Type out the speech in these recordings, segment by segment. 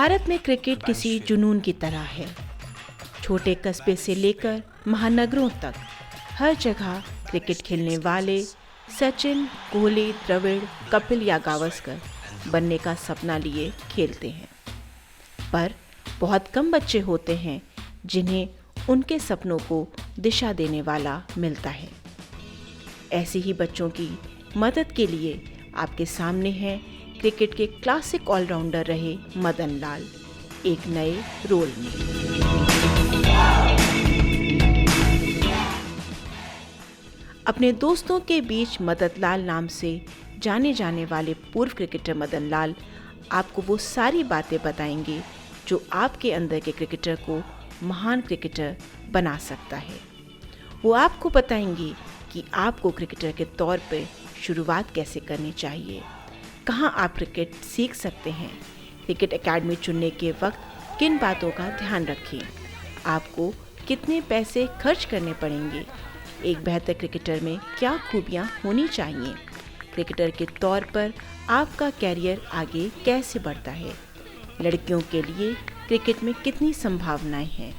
भारत में क्रिकेट किसी जुनून की तरह है। छोटे कस्बे से लेकर महानगरों तक हर जगह क्रिकेट खेलने वाले सचिन, कोहली, द्रविड़, कपिल या गावस्कर बनने का सपना लिए खेलते हैं। पर बहुत कम बच्चे होते हैं जिन्हें उनके सपनों को दिशा देने वाला मिलता है। ऐसे ही बच्चों की मदद के लिए आपके सामने हैं क्रिकेट के क्लासिक ऑलराउंडर रहे मदन लाल एक नए रोल में। अपने दोस्तों के बीच मदन लाल नाम से जाने जाने वाले पूर्व क्रिकेटर मदन लाल आपको वो सारी बातें बताएंगे जो आपके अंदर के क्रिकेटर को महान क्रिकेटर बना सकता है। वो आपको बताएंगे कि आपको क्रिकेटर के तौर पर शुरुआत कैसे करनी चाहिए, कहाँ आप क्रिकेट सीख सकते हैं, क्रिकेट एकेडमी चुनने के वक्त किन बातों का ध्यान रखें, आपको कितने पैसे खर्च करने पड़ेंगे, एक बेहतर क्रिकेटर में क्या खूबियाँ होनी चाहिए, क्रिकेटर के तौर पर आपका कैरियर आगे कैसे बढ़ता है, लड़कियों के लिए क्रिकेट में कितनी संभावनाएं हैं।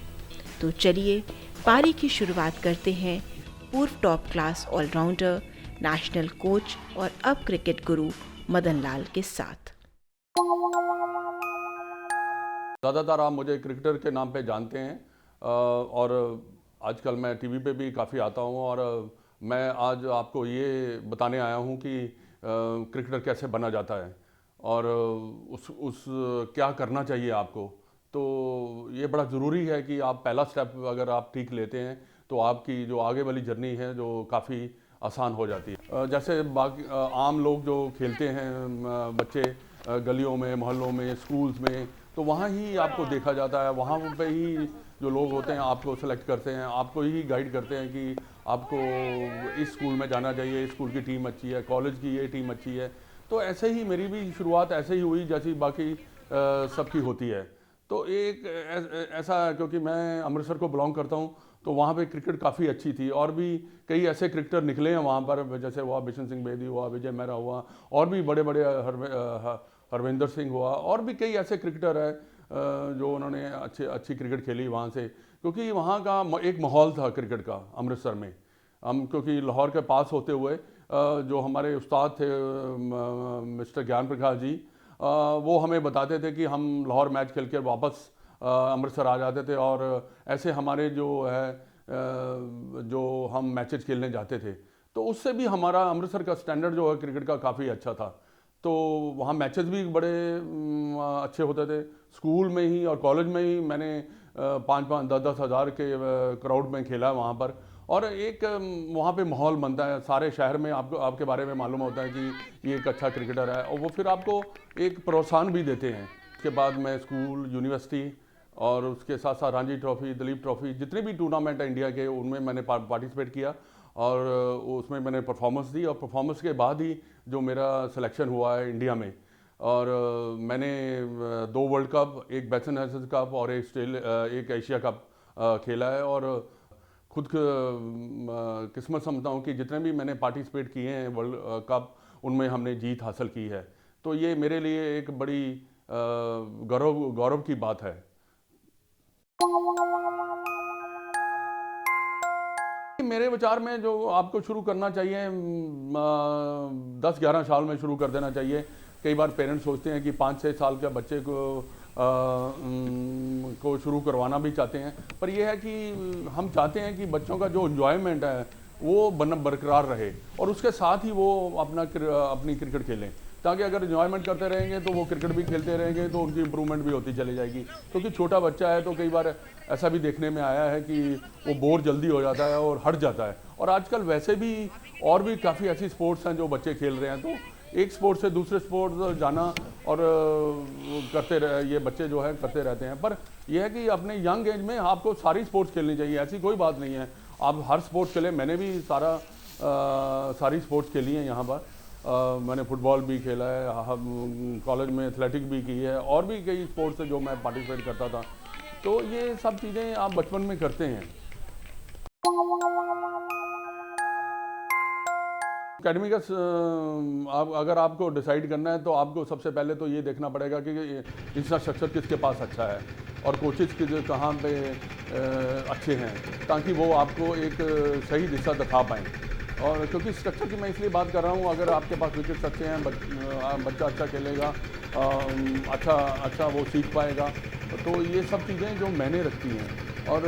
तो चलिए पारी की शुरुआत करते हैं पूर्व top class allrounder, national coach और अब क्रिकेट गुरु मदन लाल के साथ। ज़्यादातर आप मुझे क्रिकेटर के नाम पे जानते हैं और आजकल मैं टीवी पे भी काफ़ी आता हूँ और मैं आज आपको ये बताने आया हूँ कि क्रिकेटर कैसे बना जाता है और उस क्या करना चाहिए आपको। तो ये बड़ा ज़रूरी है कि आप पहला स्टेप अगर आप ठीक लेते हैं तो आपकी जो आगे वाली जर्नी है जो काफ़ी आसान हो जाती है। जैसे बाकी आम लोग जो खेलते हैं बच्चे गलियों में, मोहल्लों में, स्कूल्स में, तो वहाँ ही आपको देखा जाता है, वहाँ पे ही जो लोग होते हैं आपको सेलेक्ट करते हैं, आपको ही गाइड करते हैं कि आपको इस स्कूल में जाना चाहिए, इस स्कूल की टीम अच्छी है, कॉलेज की ये टीम अच्छी है। तो ऐसे ही मेरी भी शुरुआत ऐसे ही हुई जैसी बाकी सबकी होती है। तो एक ऐसा क्योंकि मैं अमृतसर को बिलोंग करता हूँ तो वहाँ पे क्रिकेट काफ़ी अच्छी थी और भी कई ऐसे क्रिकेटर निकले हैं वहाँ पर, जैसे हुआ बिशन सिंह बेदी हुआ, विजय मेहरा हुआ और भी बड़े बड़े हरविंदर सिंह हुआ और भी कई ऐसे क्रिकेटर हैं जो उन्होंने अच्छी क्रिकेट खेली वहाँ से, क्योंकि वहाँ का एक माहौल था क्रिकेट का अमृतसर में। हम क्योंकि लाहौर के पास होते हुए जो हमारे उस्ताद थे मिस्टर ज्ञान प्रकाश जी, वो हमें बताते थे कि हम लाहौर मैच खेल कर वापस अमृतसर आ जाते थे और ऐसे हमारे जो है जो हम मैचेस खेलने जाते थे तो उससे भी हमारा अमृतसर का स्टैंडर्ड जो है क्रिकेट का काफ़ी अच्छा था। तो वहाँ मैचेस भी बड़े अच्छे होते थे। स्कूल में ही और कॉलेज में ही मैंने 5-5, 10-10 हज़ार के क्राउड में खेला वहाँ पर और एक वहाँ पे माहौल बनता है, सारे शहर में आपके बारे में मालूम होता है कि ये एक अच्छा क्रिकेटर है और वो फिर आपको एक प्रोत्साहन भी देते हैं। उसके बाद मैं स्कूल, यूनिवर्सिटी और उसके साथ साथ रणजी ट्रॉफी, दिलीप ट्रॉफी, जितने भी टूर्नामेंट है इंडिया के उनमें मैंने पार्टिसिपेट किया और उसमें मैंने परफॉर्मेंस दी और परफॉर्मेंस के बाद ही जो मेरा सिलेक्शन हुआ है इंडिया में। और मैंने 2 वर्ल्ड कप, एक बैसन हैसेस कप और एक एशिया कप खेला है और खुद किस्मत समझता हूँ कि जितने भी मैंने पार्टिसिपेट किए हैं वर्ल्ड कप उनमें हमने जीत हासिल की है। तो ये मेरे लिए एक बड़ी गौरव की बात है। मेरे विचार में जो आपको शुरू करना चाहिए 10-11 साल में शुरू कर देना चाहिए। कई बार पेरेंट्स सोचते हैं कि 5-6 साल के बच्चे को शुरू करवाना भी चाहते हैं, पर यह है कि हम चाहते हैं कि बच्चों का जो एंजॉयमेंट है वो बरकरार रहे और उसके साथ ही वो अपनी क्रिकेट खेलें, ताकि अगर एंजॉयमेंट करते रहेंगे तो वो क्रिकेट भी खेलते रहेंगे तो उनकी इंप्रूवमेंट भी होती चली जाएगी। क्योंकि छोटा बच्चा है तो कई बार ऐसा भी देखने में आया है कि वो बोर जल्दी हो जाता है और हट जाता है। और आजकल वैसे भी और भी काफ़ी ऐसी स्पोर्ट्स हैं जो बच्चे खेल रहे हैं, तो एक स्पोर्ट से दूसरे स्पोर्ट जाना और ये बच्चे जो है करते रहते हैं। पर यह है कि अपने यंग एज में आपको सारी स्पोर्ट्स खेलनी चाहिए, ऐसी कोई बात नहीं है आप हर स्पोर्ट्स खेलें। मैंने भी सारी स्पोर्ट्स खेली हैं यहाँ पर। मैंने फुटबॉल भी खेला है, कॉलेज में एथलेटिक भी की है और भी कई स्पोर्ट्स है जो मैं पार्टिसिपेट करता था। तो ये सब चीज़ें आप बचपन में करते हैं। अकेडमी का आप अगर आपको डिसाइड करना है तो आपको सबसे पहले तो ये देखना पड़ेगा कि इंफ्रास्ट्रक्चर किसके पास अच्छा है और कोचेज़ के कहाँ पे अच्छे हैं, ताकि वो आपको एक सही दिशा दिखा पाएँ। और क्योंकि स्ट्रक्चर की मैं इसलिए बात कर रहा हूँ, अगर आपके पास विकेट्स अच्छे हैं, बच्चा अच्छा खेलेगा, अच्छा अच्छा वो सीख पाएगा, तो ये सब चीज़ें जो मैंने रखी हैं। और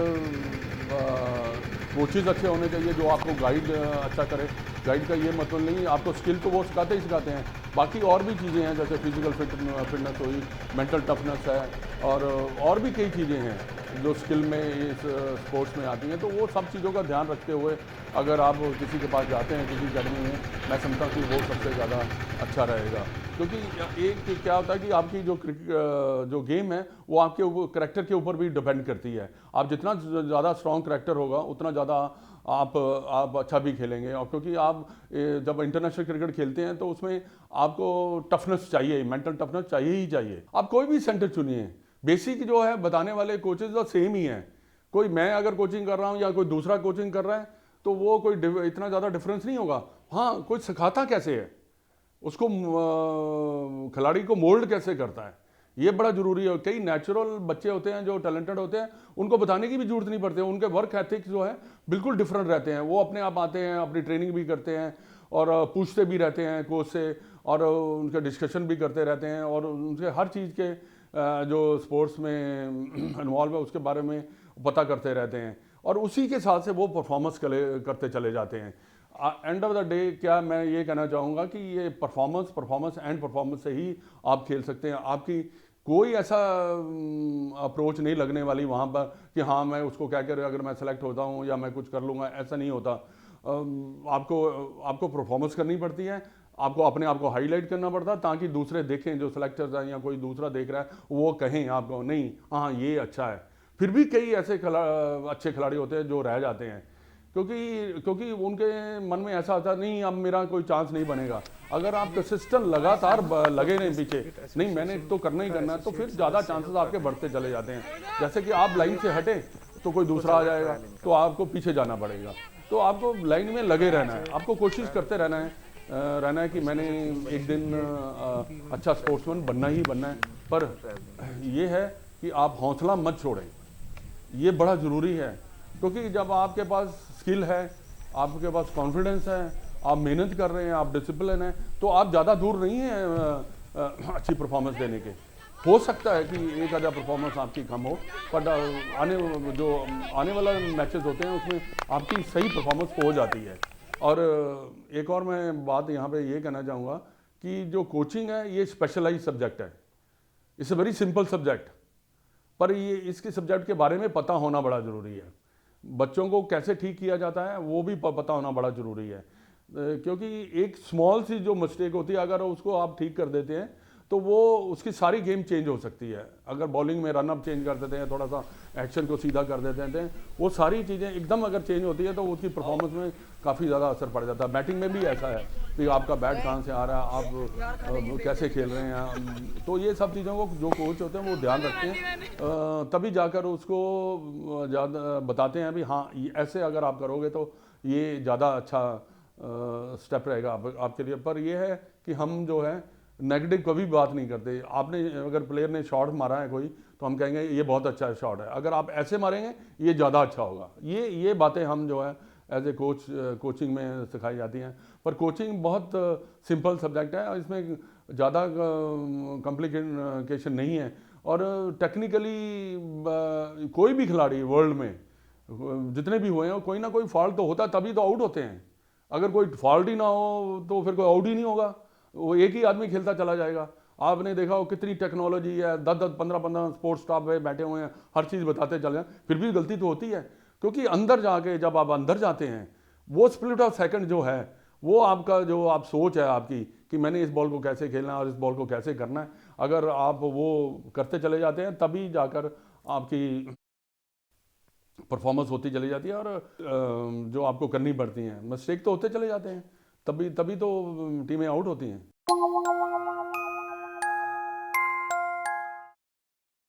कोचेज़ अच्छे होने चाहिए जो आपको गाइड अच्छा करे। गाइड का ये मतलब नहीं, आपको स्किल तो वो सिखाते ही सिखाते हैं, बाकी और भी चीज़ें हैं जैसे फिजिकल फिटनेस हुई, मेंटल टफनेस है, और भी कई चीज़ें हैं जो स्किल में इस स्पोर्ट्स में आती हैं। तो वो सब चीज़ों का ध्यान रखते हुए अगर आप किसी के पास जाते हैं, किसी अकेडमी में, मैं समझता हूँ कि वो सबसे ज़्यादा अच्छा रहेगा। क्योंकि एक क्या होता है कि आपकी जो गेम है वो आपके करैक्टर के ऊपर भी डिपेंड करती है। आप जितना ज़्यादा स्ट्रॉन्ग करैक्टर होगा उतना ज़्यादा आप अच्छा भी खेलेंगे। और क्योंकि आप जब इंटरनेशनल क्रिकेट खेलते हैं तो उसमें आपको टफनेस चाहिए, मेंटल टफनेस चाहिए ही चाहिए। आप कोई भी सेंटर चुनिए, बेसिक जो है बताने वाले कोचेज तो सेम ही हैं। कोई मैं अगर कोचिंग कर रहा हूँ या कोई दूसरा कोचिंग कर रहा है तो वो कोई इतना ज़्यादा डिफरेंस नहीं होगा। हाँ, कोई सिखाता कैसे है, उसको खिलाड़ी को मोल्ड कैसे करता है, ये बड़ा ज़रूरी है। कई नेचुरल बच्चे होते हैं जो टैलेंटेड होते हैं, उनको बताने की भी जरूरत नहीं पड़ती है। उनके वर्क एथिक्स जो है बिल्कुल डिफरेंट रहते हैं। वो अपने आप आते हैं, अपनी ट्रेनिंग भी करते हैं और पूछते भी रहते हैं कोच से, और उनके डिस्कशन भी करते रहते हैं, और उनसे हर चीज़ के जो स्पोर्ट्स में इन्वॉल्व है उसके बारे में पता करते रहते हैं, और उसी के साथ से वो परफॉर्मेंस करते चले जाते हैं। एंड ऑफ द डे क्या मैं ये कहना चाहूँगा कि ये परफॉर्मेंस से ही आप खेल सकते हैं। आपकी कोई ऐसा अप्रोच नहीं लगने वाली वहाँ पर कि हाँ मैं उसको क्या कर, अगर मैं सेलेक्ट होता हूँ या मैं कुछ कर लूँगा, ऐसा नहीं होता। आपको परफॉर्मेंस करनी पड़ती है, आपको अपने आप को हाईलाइट करना पड़ता है, ताकि दूसरे देखें, जो सेलेक्टर्स हैं या कोई दूसरा देख रहा है वो कहें आपको नहीं हाँ ये अच्छा है। फिर भी कई ऐसे अच्छे खिलाड़ी होते हैं जो रह जाते हैं, क्योंकि उनके मन में ऐसा आता नहीं अब मेरा कोई चांस नहीं बनेगा। अगर आप कंसिस्टेंट लगातार लगे नहीं पीछे, नहीं मैंने तो करना ही करना है, तो फिर ज़्यादा चांसेस आपके बढ़ते चले जाते हैं। जैसे कि आप लाइन से हटे तो कोई दूसरा आ जाएगा, तो आपको पीछे जाना पड़ेगा। तो आपको लाइन में लगे रहना है, आपको कोशिश करते रहना है कि मैंने एक दिन अच्छा स्पोर्ट्समैन बनना ही बनना है। पर यह है कि आप हौसला मत छोड़ें, ये बड़ा ज़रूरी है। क्योंकि जब आपके पास स्किल है, आपके पास कॉन्फिडेंस है, आप मेहनत कर रहे हैं, आप डिसिप्लिन हैं, तो आप ज़्यादा दूर नहीं हैं अच्छी परफॉर्मेंस देने के। हो सकता है कि एक आधा परफॉर्मेंस आपकी कम हो, पर आने वाला मैचेस होते हैं उसमें आपकी सही परफॉर्मेंस हो जाती है। और एक और मैं बात यहाँ पे ये कहना चाहूँगा कि जो कोचिंग है ये स्पेशलाइज सब्जेक्ट है। It's a very simple subject, पर ये इसके सब्जेक्ट के बारे में पता होना बड़ा ज़रूरी है। बच्चों को कैसे ठीक किया जाता है वो भी पता होना बड़ा ज़रूरी है, क्योंकि एक स्मॉल सी जो मिस्टेक होती है अगर उसको आप ठीक कर देते हैं तो वो उसकी सारी गेम चेंज हो सकती है। अगर बॉलिंग में रनअप चेंज कर देते हैं, थोड़ा सा एक्शन को सीधा कर देते हैं, वो सारी चीज़ें एकदम अगर चेंज होती है तो उसकी परफॉर्मेंस में काफ़ी ज़्यादा असर पड़ जाता है। बैटिंग में भी ऐसा है कि आपका बैट कहाँ से आ रहा है, आप कैसे खेल रहे हैं, तो ये सब चीज़ों को जो कोच होते हैं वो ध्यान रखते हैं, तभी जाकर उसको ज़्यादा बताते हैं भी हाँ ऐसे अगर आप करोगे तो ये ज़्यादा अच्छा स्टेप रहेगा आपके लिए। पर ये है कि हम जो है नेगेटिव कभी बात नहीं करते। आपने अगर प्लेयर ने शॉट मारा है कोई तो हम कहेंगे ये बहुत अच्छा शॉट है, अगर आप ऐसे मारेंगे ये ज़्यादा अच्छा होगा। ये बातें हम जो है एज ए कोचिंग में सिखाई जाती हैं। पर कोचिंग बहुत सिंपल सब्जेक्ट है और इसमें ज़्यादा कॉम्प्लिकेशन नहीं है। और टेक्निकली कोई भी खिलाड़ी वर्ल्ड में जितने भी हुए हैं कोई ना कोई फॉल्ट तो होता, तभी तो आउट होते हैं। अगर कोई फॉल्ट ही ना हो तो फिर कोई आउट ही नहीं होगा, वो एक ही आदमी खेलता चला जाएगा। आपने देखा हो कितनी टेक्नोलॉजी है, 10-10 15-15 स्पोर्ट्स स्टाफ पे बैठे हुए हैं, हर चीज़ बताते चले जाएं, फिर भी गलती तो होती है। क्योंकि अंदर जाके जब आप अंदर जाते हैं वो स्प्लिट ऑफ सेकंड जो है वो आपका जो आप सोच है आपकी कि मैंने इस बॉल को कैसे खेलना है और इस बॉल को कैसे करना है, अगर आप वो करते चले जाते हैं तभी जाकर आपकी परफॉर्मेंस होती चली जाती है। और जो आपको करनी पड़ती हैं मिस्टेक तो होते चले जाते हैं, तभी तो टीमें आउट होती हैं।